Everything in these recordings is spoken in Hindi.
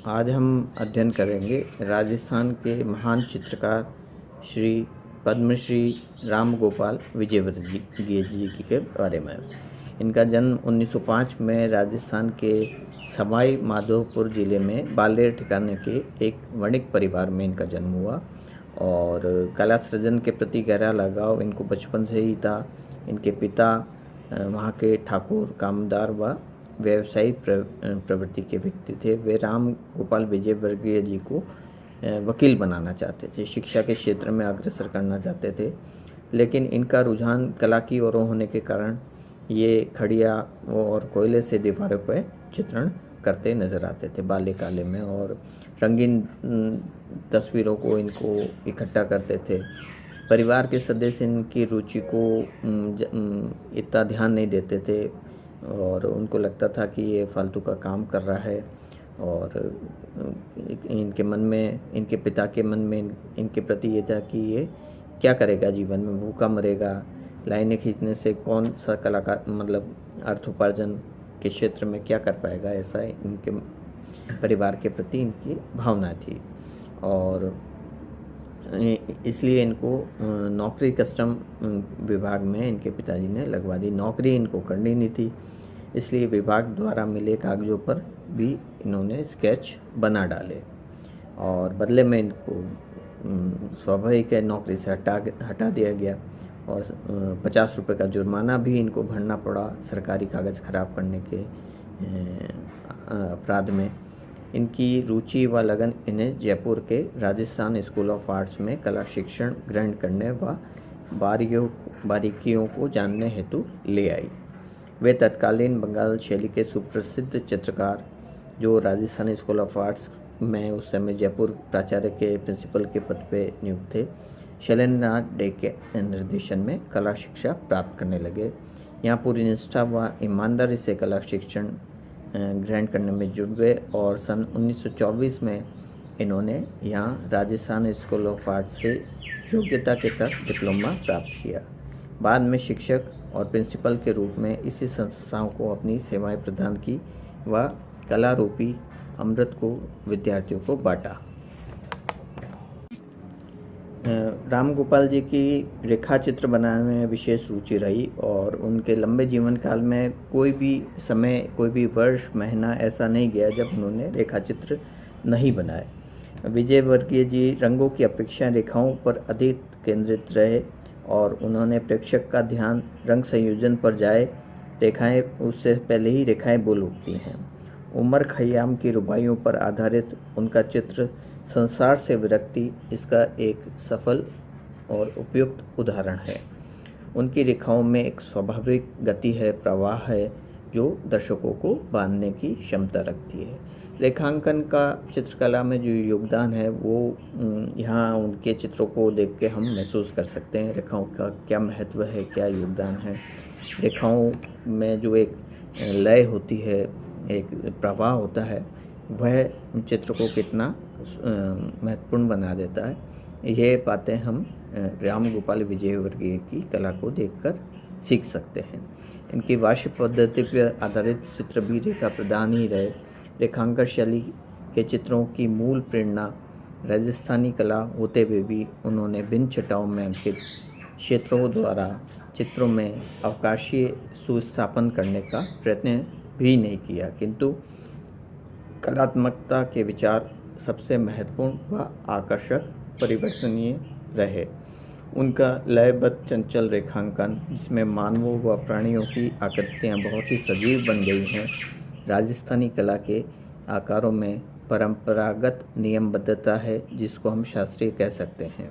आज हम अध्ययन करेंगे राजस्थान के महान चित्रकार श्री पद्मश्री राम गोपाल विजयवर्गीय जी के बारे में। इनका जन्म 1905 में राजस्थान के सवाई माधोपुर ज़िले में बालेर ठिकाने के एक वणिक परिवार में इनका जन्म हुआ और कला सृजन के प्रति गहरा लगाव इनको बचपन से ही था। इनके पिता वहाँ के ठाकुर कामदार व व्यावसायिक प्रवृत्ति के व्यक्ति थे। वे राम गोपाल विजयवर्गीय जी को वकील बनाना चाहते थे, शिक्षा के क्षेत्र में अग्रसर करना चाहते थे, लेकिन इनका रुझान कला की ओर होने के कारण ये खड़िया और कोयले से दीवारों पर चित्रण करते नज़र आते थे बाल्यकाल में और रंगीन तस्वीरों को इनको इकट्ठा करते थे। परिवार के सदस्य इनकी रुचि को इतना ध्यान नहीं देते थे और उनको लगता था कि ये फालतू का काम कर रहा है और इनके पिता के मन में इनके प्रति ये था कि ये क्या करेगा, जीवन में भूखा मरेगा, लाइनें खींचने से कौन सा कलाकार अर्थोपार्जन के क्षेत्र में क्या कर पाएगा, ऐसा इनके परिवार के प्रति इनकी भावना थी। और इसलिए इनको नौकरी कस्टम विभाग में इनके पिताजी ने लगवा दी। नौकरी इनको करनी नहीं थी, इसलिए विभाग द्वारा मिले कागजों पर भी इन्होंने स्केच बना डाले और बदले में इनको स्वाभाविक नौकरी से हटा दिया गया और 50 रुपये का जुर्माना भी इनको भरना पड़ा सरकारी कागज़ खराब करने के अपराध में। इनकी रुचि व लगन इन्हें जयपुर के राजस्थान स्कूल ऑफ आर्ट्स में कला शिक्षण ग्रहण करने व बारीकियों को जानने हेतु ले आई। वे तत्कालीन बंगाल शैली के सुप्रसिद्ध चित्रकार जो राजस्थान स्कूल ऑफ आर्ट्स में उस समय जयपुर प्राचार्य के प्रिंसिपल के पद पे नियुक्त थे, शैलेंद्रनाथ डे के निर्देशन में कला शिक्षा प्राप्त करने लगे। यहाँ पूरी निष्ठा व ईमानदारी से कला शिक्षण ग्रहण करने में जुट गए और सन 1924 में इन्होंने यहाँ राजस्थान स्कूल ऑफ आर्ट से योग्यता के साथ डिप्लोमा प्राप्त किया। बाद में शिक्षक और प्रिंसिपल के रूप में इसी संस्थाओं को अपनी सेवाएं प्रदान की व कला रूपी अमृत को विद्यार्थियों को बांटा। राम गोपाल जी की रेखा चित्र बनाने में विशेष रुचि रही और उनके लंबे जीवन काल में कोई भी समय, कोई भी वर्ष, महीना ऐसा नहीं गया जब उन्होंने रेखा चित्र नहीं बनाए। विजयवर्गीय जी रंगों की अपेक्षा रेखाओं पर अधिक केंद्रित रहे और उन्होंने प्रेक्षक का ध्यान रंग संयोजन पर जाए। रेखाएं उससे पहले ही रेखाएं बोल उठती हैं। उमर खयाम की रुबाइयों पर आधारित उनका चित्र संसार से विरक्ति इसका एक सफल और उपयुक्त उदाहरण है। उनकी रेखाओं में एक स्वाभाविक गति है, प्रवाह है जो दर्शकों को बांधने की क्षमता रखती है। रेखांकन का चित्रकला में जो योगदान है वो यहाँ उनके चित्रों को देख के हम महसूस कर सकते हैं। रेखाओं का क्या महत्व है, क्या योगदान है। रेखाओं में जो एक लय होती है, एक प्रवाह होता है, वह चित्र को कितना महत्वपूर्ण बना देता है। ये बातें हम राम गोपाल विजयवर्गीय की कला को देखकर सीख सकते हैं। इनकी वाष्य पद्धति पर आधारित चित्र भी रेखा प्रदान ही रहे। रेखांकन शैली के चित्रों की मूल प्रेरणा राजस्थानी कला होते हुए भी उन्होंने भिन्न छटाओं में अंकित क्षेत्रों द्वारा चित्रों में अवकाशीय सुस्थापन करने का प्रयत्न भी नहीं किया, किंतु कलात्मकता के विचार सबसे महत्वपूर्ण व आकर्षक परिवर्तनीय रहे। उनका लयबद्ध चंचल रेखांकन जिसमें मानवों व प्राणियों की आकृतियाँ बहुत ही सजीव बन गई हैं, राजस्थानी कला के आकारों में परंपरागत नियमबद्धता है जिसको हम शास्त्रीय कह सकते हैं,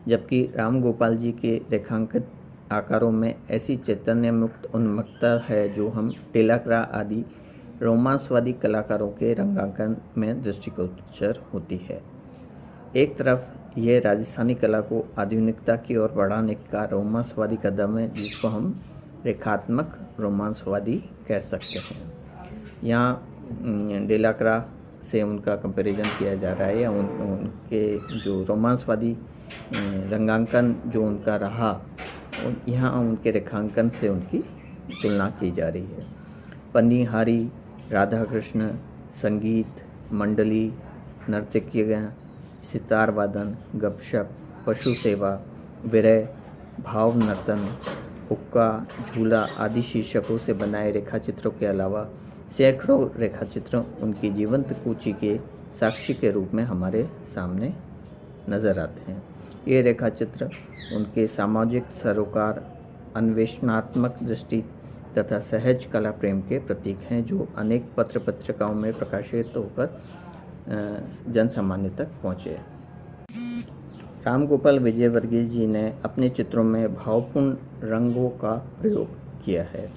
जबकि राम गोपाल जी के रेखांकित आकारों में ऐसी चैतन्य मुक्त उन्मत्तता है जो हम टेलाक्रा आदि रोमांसवादी कलाकारों के रंगांकन में दृष्टिगोचर होती है। एक तरफ यह राजस्थानी कला को आधुनिकता की ओर बढ़ाने का रोमांसवादी कदम है जिसको हम रेखात्मक रोमांसवादी कह सकते हैं। यहाँ डेलाक्रा से उनका कंपैरिजन किया जा रहा है या उनके जो रोमांसवादी रंगांकन जो उनका रहा, यहाँ उनके रेखांकन से उनकी तुलना की जा रही है। पनिहारी, राधा कृष्ण, संगीत, मंडली, नर्तकियाँ, सितार वादन, गपशप, पशु सेवा, विरह, भाव नर्तन, हुक्का, झूला आदि शीर्षकों से बनाए रेखाचित्रों के अलावा सैकड़ों रेखाचित्र उनकी जीवंत कूची के साक्षी के रूप में हमारे सामने नजर आते हैं। ये रेखाचित्र उनके सामाजिक सरोकार, अन्वेषणात्मक दृष्टि तथा सहज कला प्रेम के प्रतीक हैं, जो अनेक पत्र पत्रिकाओं में प्रकाशित होकर जन सामान्य तक पहुँचे। राम गोपाल विजयवर्गीय जी ने अपने चित्रों में भावपूर्ण रंगों का प्रयोग किया है,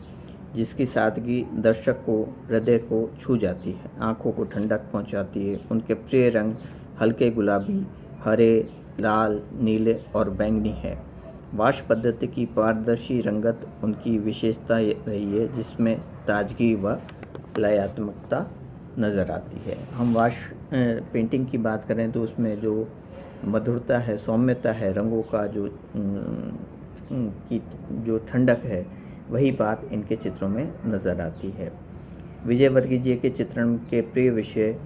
जिसकी सादगी दर्शक को हृदय को छू जाती है, आंखों को ठंडक पहुंचाती है। उनके प्रिय रंग हल्के गुलाबी, हरे, लाल, नीले और बैंगनी है। वाश पद्धति की पारदर्शी रंगत उनकी विशेषता रही है, जिसमें ताजगी व लयात्मकता नज़र आती है। हम वाश पेंटिंग की बात करें तो उसमें जो मधुरता है, सौम्यता है, रंगों का जो ठंडक है, वही बात इनके चित्रों में नज़र आती है। विजयवर्गीय जी के चित्रण के प्रिय विषय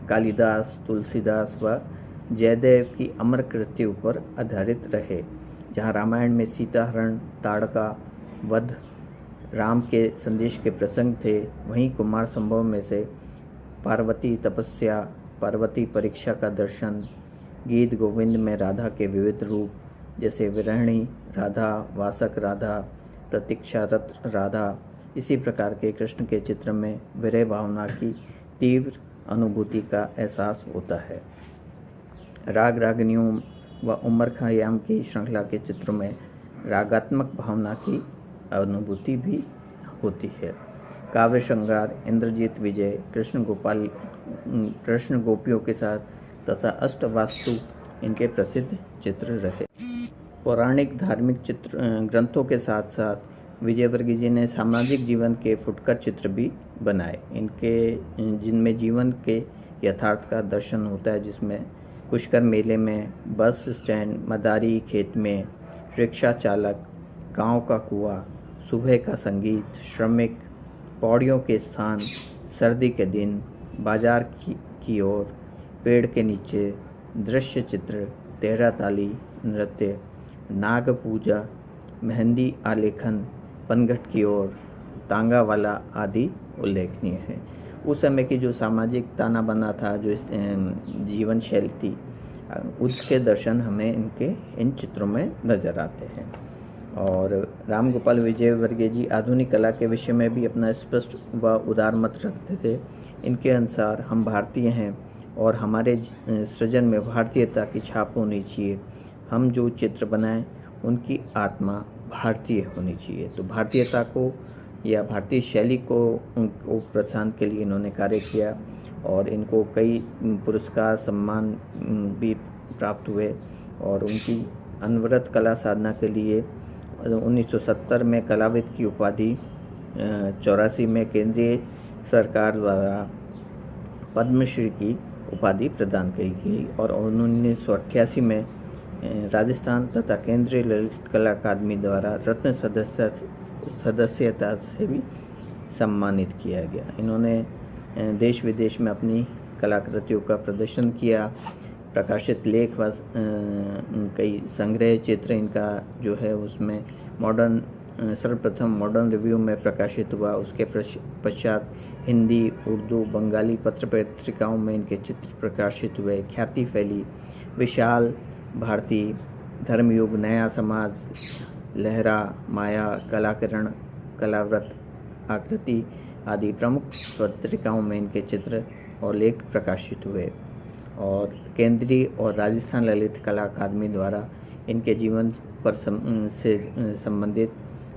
कालिदास, तुलसीदास व जयदेव की अमर कृतियों पर आधारित रहे। जहाँ रामायण में सीताहरण, ताड़का वध, राम के संदेश के प्रसंग थे, वहीं कुमार संभव में से पार्वती तपस्या, पार्वती परीक्षा का दर्शन, गीत गोविंद में राधा के विविध रूप जैसे विरहिणी राधा, वासक राधा, प्रतीक्षारत राधा, इसी प्रकार के कृष्ण के चित्र में विरह भावना की तीव्र अनुभूति का एहसास होता है। राग रागनियों व उमर खयाम की श्रृंखला के चित्रों में रागात्मक भावना की अनुभूति भी होती है। काव्य श्रृंगार, इंद्रजीत विजय, कृष्ण गोपियों के साथ तथा अष्टवास्तु इनके प्रसिद्ध चित्र रहे। पौराणिक धार्मिक चित्र ग्रंथों के साथ साथ विजयवर्गीय जी ने सामाजिक जीवन के फुटकर चित्र भी बनाए, जिनमें जीवन के यथार्थ का दर्शन होता है, जिसमें पुष्कर मेले में, बस स्टैंड, मदारी खेत में, रिक्शा चालक, गांव का कुआं, सुबह का संगीत, श्रमिक, पौड़ियों के स्थान, सर्दी के दिन, बाजार की ओर, पेड़ के नीचे, दृश्य चित्र, तेहरा ताली नृत्य, नाग पूजा, मेहंदी आलेखन, पनघट की ओर, तांगा वाला आदि उल्लेखनीय है। उस समय की जो सामाजिक ताना बना था, जो जीवन शैली थी, उसके दर्शन हमें इन चित्रों में नज़र आते हैं। और राम गोपाल विजयवर्गीय जी आधुनिक कला के विषय में भी अपना स्पष्ट व उदार मत रखते थे। इनके अनुसार हम भारतीय हैं और हमारे सृजन में भारतीयता की छाप होनी चाहिए। हम जो चित्र बनाएं उनकी आत्मा भारतीय होनी चाहिए। तो भारतीयता को या भारतीय शैली को प्रोत्साहन के लिए इन्होंने कार्य किया और इनको कई पुरस्कार, सम्मान भी प्राप्त हुए। और उनकी अनवरत कला साधना के लिए 1970 में कलाविद की उपाधि, 84 में केंद्रीय सरकार द्वारा पद्मश्री की उपाधि प्रदान की गई और 1988 में राजस्थान तथा केंद्रीय ललित कला अकादमी द्वारा रत्न सदस्यता से भी सम्मानित किया गया। इन्होंने देश विदेश में अपनी कलाकृतियों का प्रदर्शन किया। प्रकाशित लेख व कई संग्रह चित्र इनका जो है उसमें सर्वप्रथम मॉडर्न रिव्यू में प्रकाशित हुआ। उसके पश्चात हिंदी, उर्दू, बंगाली पत्र पत्रिकाओं में इनके चित्र प्रकाशित हुए, ख्याति फैली। विशाल भारती, धर्मयुग, नया समाज, लहरा, माया, कलाकिरण, कलाव्रत, आकृति आदि प्रमुख पत्रिकाओं में इनके चित्र और लेख प्रकाशित हुए। और केंद्रीय और राजस्थान ललित कला अकादमी द्वारा इनके जीवन पर से संबंधित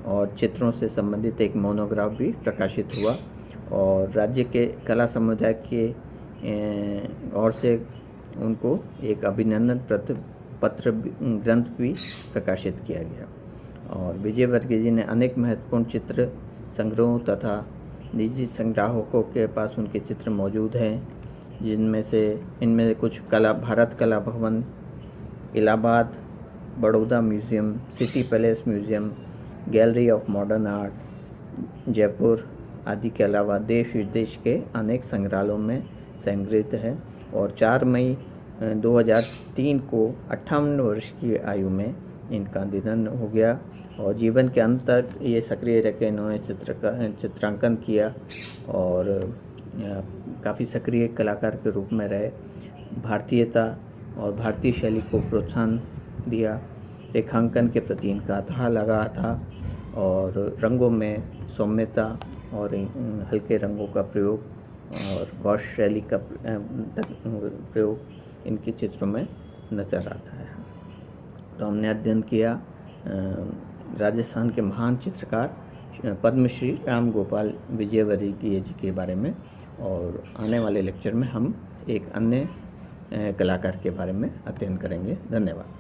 और चित्रों से संबंधित एक मोनोग्राफ भी प्रकाशित हुआ और राज्य के कला समुदाय के ओर से उनको एक अभिनंदन पत्र ग्रंथ भी प्रकाशित किया गया। और विजयवर्गीय जी ने अनेक महत्वपूर्ण चित्र संग्रहों तथा निजी संग्राहकों के पास उनके चित्र मौजूद हैं, इनमें कुछ भारत कला भवन, Allahabad, Baroda museum, city palace museum, gallery of modern art, Jaipur, आदि के अलावा देश विदेश के अनेक संग्रहालयों में संग्रहित है। और 4 मई 2003 को 58 वर्ष की आयु में इनका निधन हो गया और जीवन के अंत तक ये सक्रिय रह के इन्होंने चित्रांकन किया और काफ़ी सक्रिय कलाकार के रूप में रहे। भारतीयता और भारतीय शैली को प्रोत्साहन दिया। रेखांकन के प्रति इनका अथाह लगाव था और रंगों में सौम्यता और हल्के रंगों का प्रयोग और गौश शैली का प्रयोग इनके चित्रों में नजर आता है। तो हमने अध्ययन किया राजस्थान के महान चित्रकार पद्मश्री राम गोपाल विजयवर्गीय जी के बारे में, और आने वाले लेक्चर में हम एक अन्य कलाकार के बारे में अध्ययन करेंगे। धन्यवाद।